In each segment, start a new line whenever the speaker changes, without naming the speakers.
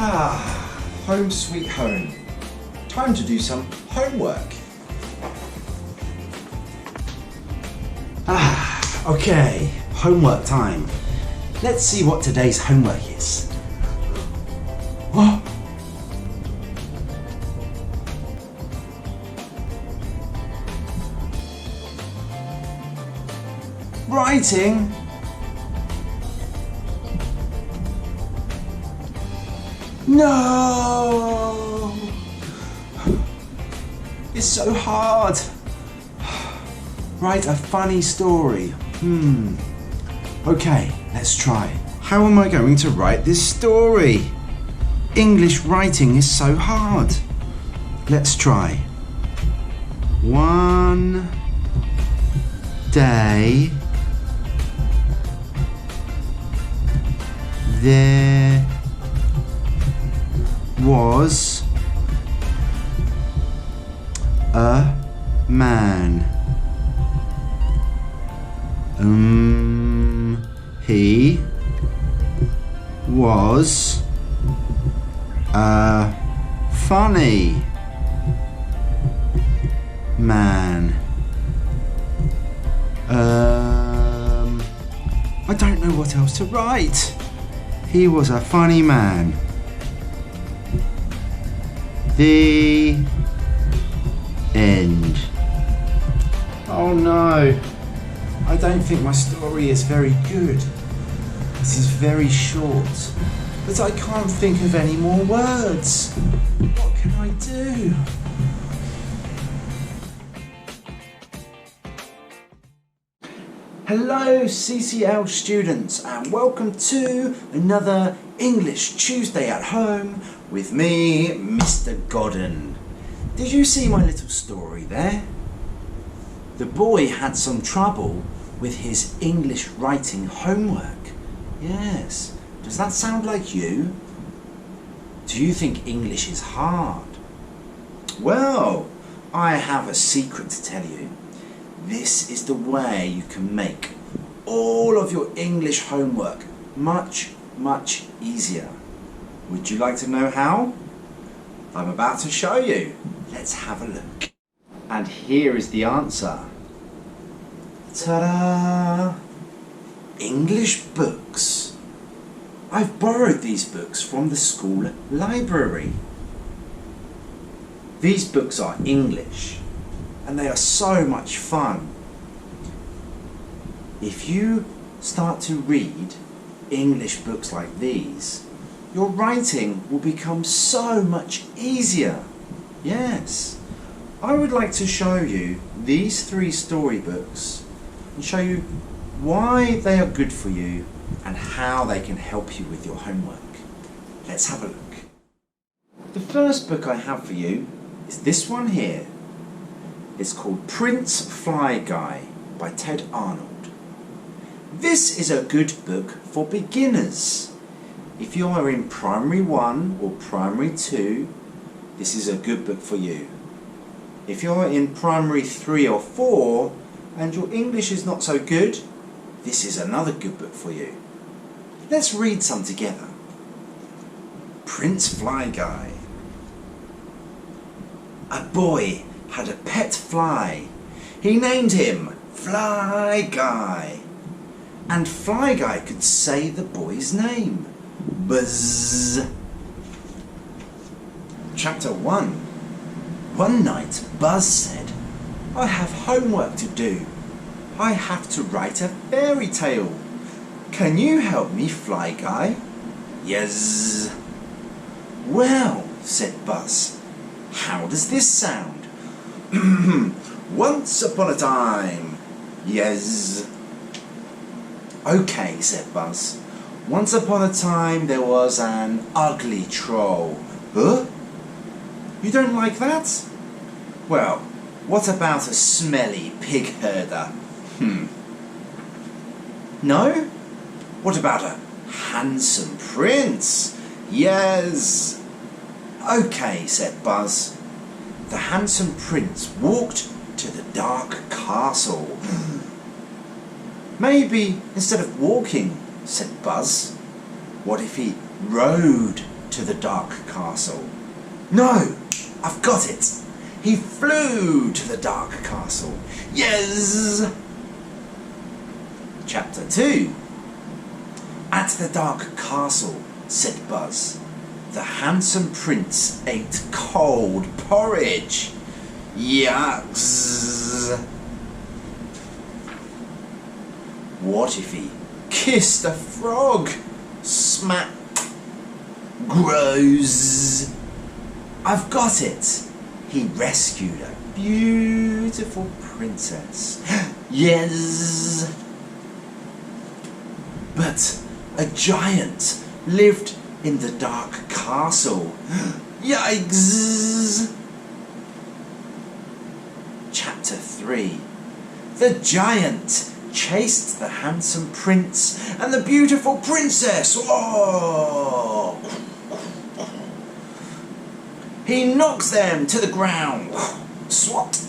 Home sweet home. Time to do some homework.
Okay, homework time. Let's see what today's homework is. Oh. Writing. No! It's so hard. Write a funny story. Okay, let's try. How am I going to write this story? English writing is so hard. Let's try. One day there was a man. He was a funny man. I don't know what else to write. He was a funny man. The end. Oh no. I don't think my story is very good. This is very short, but I can't think of any more words. What can I do? Hello CCL students, and welcome to another English Tuesday at home with me, Mr Godden. Did you see my little story there? The boy had some trouble with his English writing homework. Yes. Does that sound like you? Do you think English is hard? Well, I have a secret to tell you. This is the way you can make all of your English homework much, much easier. Would you like to know how? I'm about to show you. Let's have a look. And here is the answer. Ta-da! English books. I've borrowed these books from the school library. These books are English and they are so much fun. If you start to read English books like these, your writing will become so much easier. Yes. I would like to show you these 3 storybooks and show you why they are good for you and how they can help you with your homework. Let's have a look. The first book I have for you is this one here. It's called Prince Fly Guy by Ted Arnold. This is a good book for beginners. If you are in primary 1 or primary 2, this is a good book for you. If you're in primary 3 or 4 and your English is not so good, this is another good book for you. Let's read some together. Prince Fly Guy. A boy had a pet fly. He named him Fly Guy. And Fly Guy could say the boy's name. Buzz. Chapter 1. One night Buzz said, I have homework to do. I have to write a fairy tale. Can you help me, Fly Guy? Yes. Well, said Buzz, how does this sound? Once upon a time. Yes. Okay, said Buzz. Once upon a time there was an ugly troll. Huh? You don't like that? Well, what about a smelly pig herder? No? What about a handsome prince? Yes. Okay, said Buzz. The handsome prince walked to the dark castle. Maybe instead of walking, said Buzz, what if he rode to the dark castle. No, I've got it. He flew to the dark castle. Yes! Chapter 2. At the dark castle, said Buzz, the handsome prince ate cold porridge. Yucks! What if he kissed a frog? Smack! Gross! I've got it! He rescued a beautiful princess. Yes! But a giant lived in the dark castle. Yikes! Chapter 3. The giant chased the handsome prince and the beautiful princess. Whoa! He knocks them to the ground. Swat!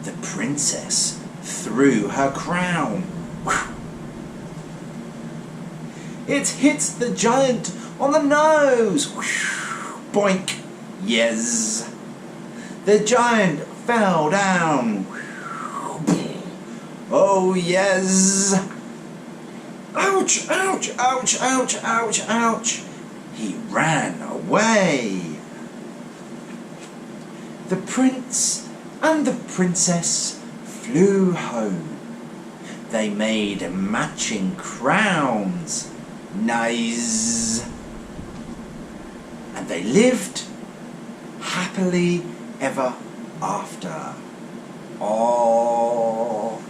The princess threw her crown. It hit the giant on the nose. Boink! Yes! The giant fell down. Oh yes! Ouch! Ouch! Ouch! Ouch! Ouch! Ouch! He ran away. The prince and the princess flew home. They made matching crowns. Nice. And they lived happily ever after. Oh.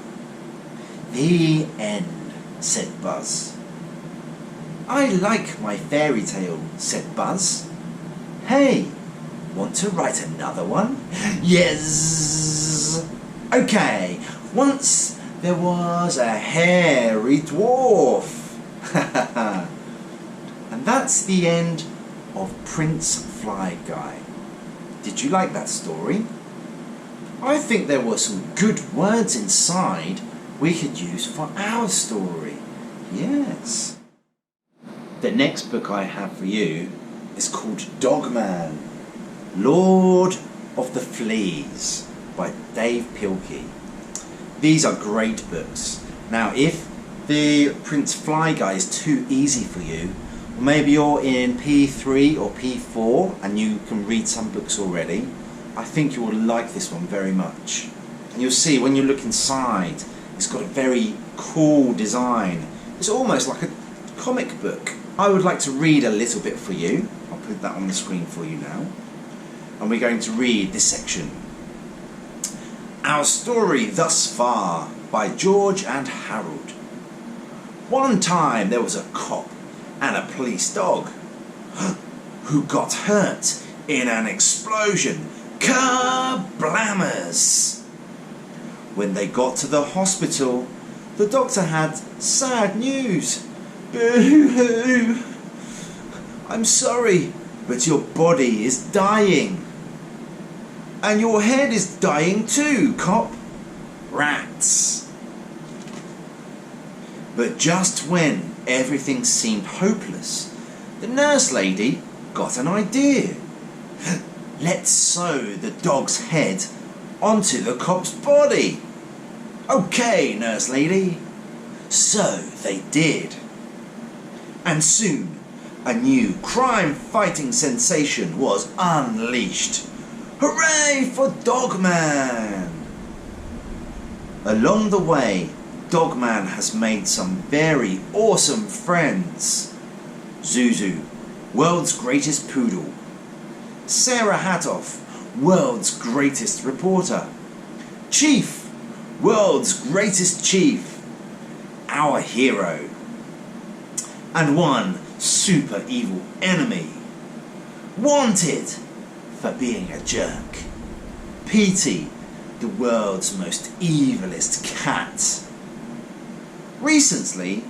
The end, said Buzz. I like my fairy tale, said Buzz. Hey, want to write another one? Yes. Okay, once there was a hairy dwarf. And that's the end of Prince Fly Guy. Did you like that story? I think there were some good words inside we could use for our story. Yes. The next book I have for you is called Dogman, Lord of the Fleas by Dave Pilkey. These are great books. Now if the Prince Fly Guy is too easy for you, or maybe you're in P3 or P4 and you can read some books already, I think you will like this one very much. And you'll see when you look inside, it's got a very cool design. It's almost like a comic book. I would like to read a little bit for you. I'll put that on the screen for you now. And we're going to read this section. Our Story Thus Far by George and Harold. One time there was a cop and a police dog who got hurt in an explosion. Kablammers! When they got to the hospital, the doctor had sad news. Boo-hoo! I'm sorry, but your body is dying. And your head is dying too, cop. Rats. But just when everything seemed hopeless, the nurse lady got an idea. Let's sew the dog's head onto the cop's body. Okay, nurse lady. So they did. And soon, a new crime-fighting sensation was unleashed. Hooray for Dogman! Along the way, Dogman has made some very awesome friends. Zuzu, world's greatest poodle. Sarah Hatoff, world's greatest reporter. Chief, world's greatest chief. Our hero. And one super evil enemy. Wanted for being a jerk. Petey, the world's most evilest cat. Recently,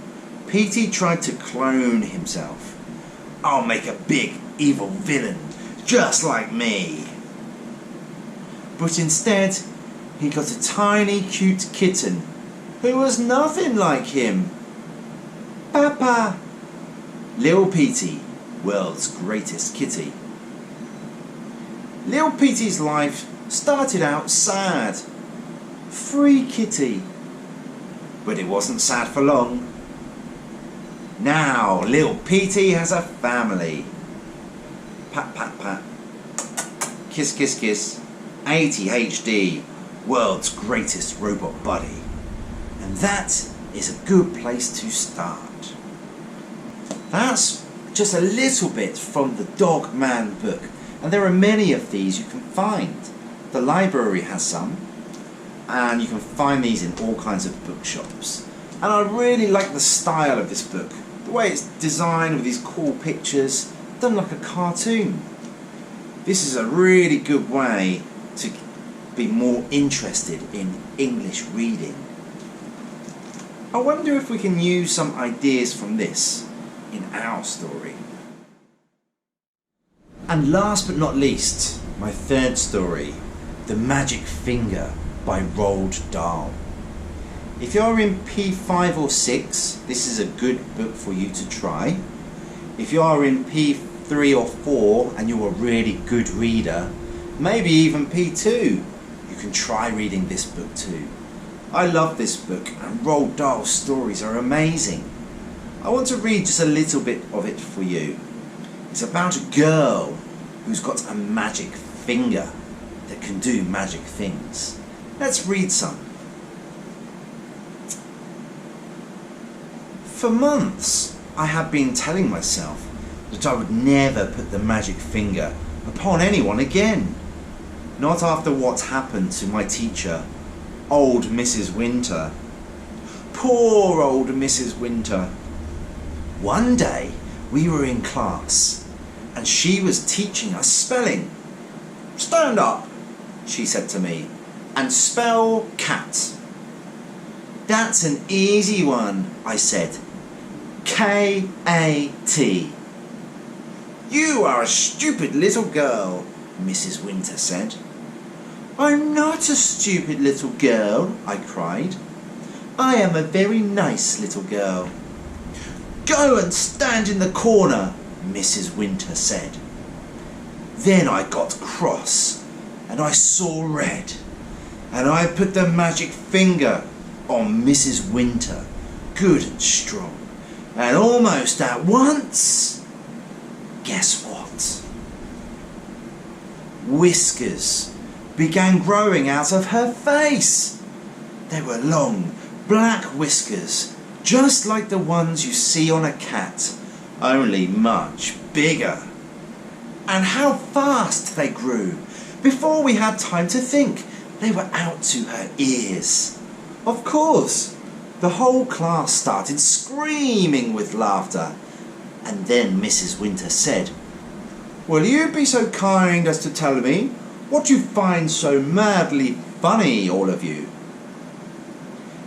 Petey tried to clone himself. I'll make a big evil villain just like me. But instead, he got a tiny cute kitten who was nothing like him. Papa! Little Petey world's greatest kitty. Little Petey's life started out sad. Free kitty. But it wasn't sad for long. Now little Petey has a family. Pat, pat, pat. Kiss, kiss, kiss. ADHD, world's greatest robot buddy. And that is a good place to start. That's just a little bit from the Dogman book. And there are many of these you can find. The library has some. And you can find these in all kinds of bookshops. And I really like the style of this book. The way it's designed with these cool pictures, done like a cartoon. This is a really good way to be more interested in English reading. I wonder if we can use some ideas from this in our story. And last but not least, my third story, The Magic Finger by Roald Dahl. If you're in P5 or 6, this is a good book for you to try. If you are in P3 or 4 and you're a really good reader, maybe even P2, you can try reading this book too. I love this book and Roald Dahl's stories are amazing. I want to read just a little bit of it for you. It's about a girl who's got a magic finger that can do magic things. Let's read some. For months, I had been telling myself that I would never put the magic finger upon anyone again. Not after what happened to my teacher, old Mrs. Winter. Poor old Mrs. Winter. One day, we were in class, and she was teaching us spelling. "Stand up," she said to me, "and spell cat." "That's an easy one," I said. K-A-T. "You are a stupid little girl," Mrs. Winter said. "I'm not a stupid little girl," I cried. "I am a very nice little girl." "Go and stand in the corner," Mrs. Winter said. Then I got cross, and I saw red, and I put the magic finger on Mrs. Winter, good and strong, and almost at once, guess what? Whiskers began growing out of her face. They were long, black whiskers, just like the ones you see on a cat, only much bigger. And how fast they grew! Before we had time to think, they were out to her ears. Of course, the whole class started screaming with laughter. And then Mrs. Winter said, "Will you be so kind as to tell me what you find so madly funny, all of you?"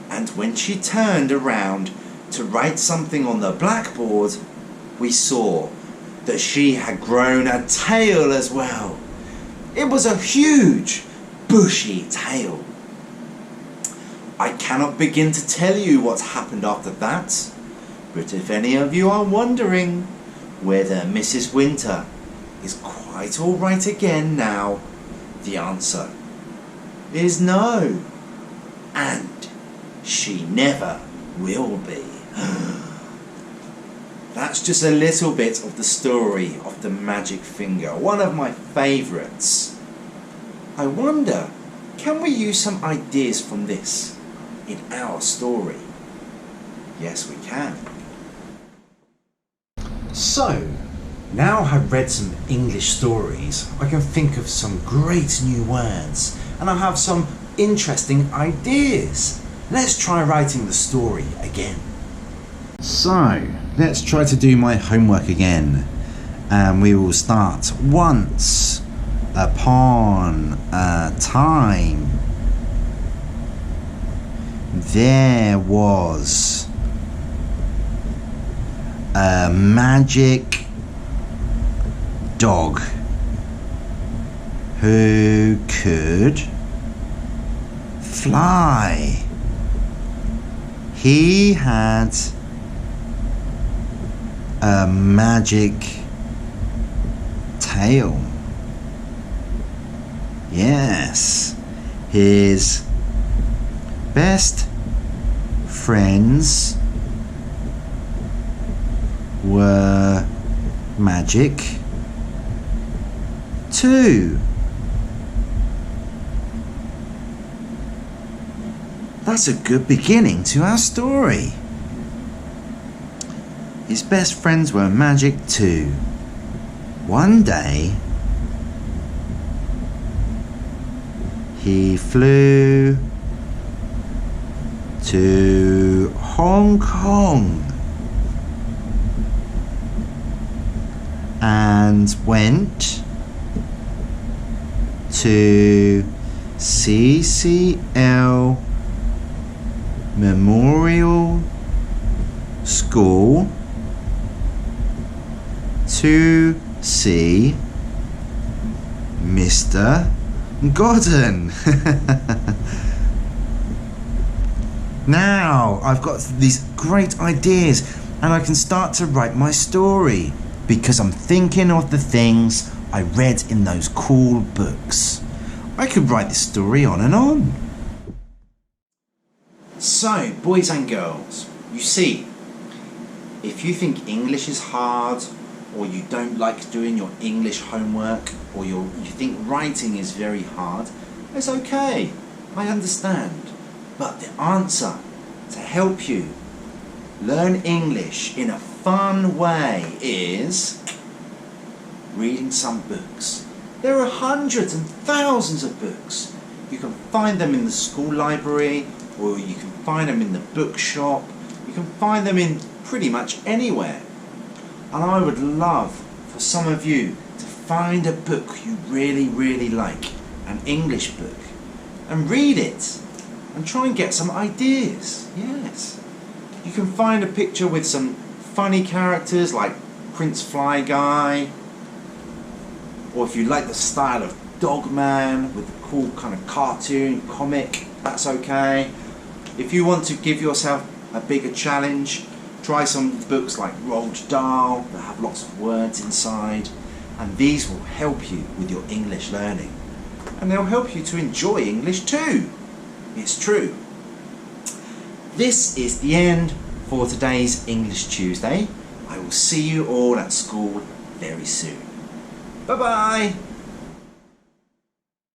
And when she turned around to write something on the blackboard, we saw that she had grown a tail as well. It was a huge, bushy tail. I cannot begin to tell you what happened after that, but if any of you are wondering whether Mrs. Winter is quite all right again now, the answer is no, and she never will be. That's just a little bit of the story of the magic finger, one of my favourites. I wonder, can we use some ideas from this in our story? Yes, we can. So, now I've read some English stories, I can think of some great new words, and I have some interesting ideas. Let's try writing the story again. So, let's try to do my homework again. And we will start. Once upon a time, there was a magic dog who could fly. He had a magic tale. Yes, his best friends were magic too. That's a good beginning to our story. His best friends were magic too. One day, he flew to Hong Kong and went to CCL Memorial School to see Mr Godden. Now I've got these great ideas and I can start to write my story because I'm thinking of the things I read in those cool books. I could write this story on and on. So, boys and girls, you see, if you think English is hard, or you don't like doing your English homework, or you think writing is very hard, it's okay, I understand. But the answer to help you learn English in a fun way is reading some books. There are hundreds and thousands of books. You can find them in the school library, or you can find them in the bookshop. You can find them in pretty much anywhere. And I would love for some of you to find a book you really, really like, an English book, and read it and try and get some ideas. Yes. You can find a picture with some funny characters like Prince Fly Guy, or if you like the style of Dogman with the cool kind of cartoon comic, that's okay. If you want to give yourself a bigger challenge, try some books like Roald Dahl that have lots of words inside, and these will help you with your English learning. And they'll help you to enjoy English too. It's true. This is the end for today's English Tuesday. I will see you all at school very soon. Bye bye!